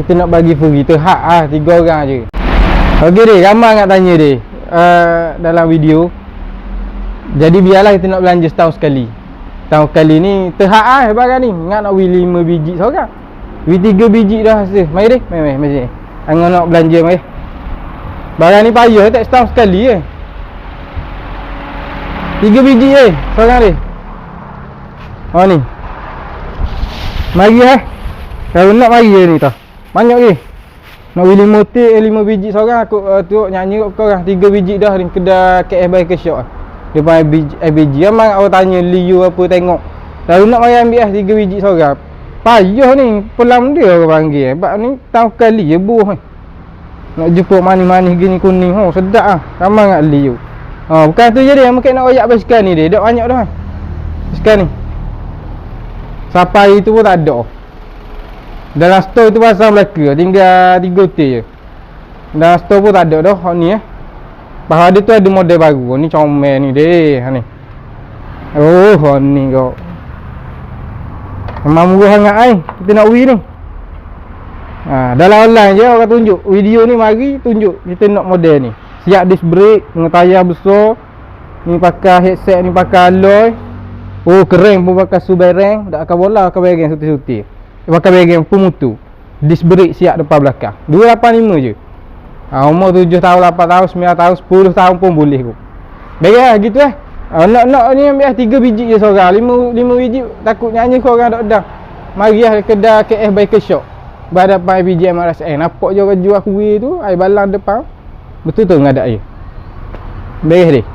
kita nak bagi free terhad ah 3 orang je. Okey deh, ramai nak tanya deh dalam video. Jadi biarlah kita nak belanja setahun sekali. Setahun sekali ni terhad ah barang ni. Ingat nak beli 5 biji seorang. Beli 3 biji dah rasa. Mari deh, mari sini. Hang nak belanja mari. Barang ni payah tak setahun sekali 3 biji seorang deh. Oh ni. Mari kalau nak mari ni tau. Banyak ke? Nak beli 5 biji seorang aku tengok nyanyi kat korang 3 biji dah ni kedai KS Biker Shop depan biji memang orang tanya liu apa tengok. Lalu nak mari ambil 3 biji seorang. Payah ni, pelam dia orang panggil. Sebab ni tahun kali je buah ni. Nak jumpa manis-manis gini kuning. Sedap ah. Ramai nak liu. Bukan tu je dia mungkin nak royak basikal ni dia. Dak banyak dah. Basikal ni. Sampai itu pun tak ada. Dalam store tu pasang Melaka, tinggal 3 hotel je. Dalam store pun tak ada dah hak ni Bahawa dia tu ada model baru. Ni comel ni deh ni. Oh ni kau. Memang murah sangat kita nak win ni. Dalam online je orang tunjuk. Video ni mari tunjuk kita nak model ni. Siap disc brake dengan tayar besar. Ni pakai headset ni pakai alloy. Oh keren pun pakai subarang, tak akan bola akan bereng suti-suti. Pakai bereng pemutu. Disc brake siap depan belakang. 285 je. Umur 7 tahun, 8 tahun, 9 tahun, 10 tahun pun boleh kot. Bereng gitu nak ni ambil 3 biji je seorang. 5 biji takut nyanyi kau orang dak. Mari kedai KS Biker Shop. Berhadapan IBJ MRSN. Nampak je orang jual kuih tu, air balang depan. Betul tu ngadak je. Bereng deh.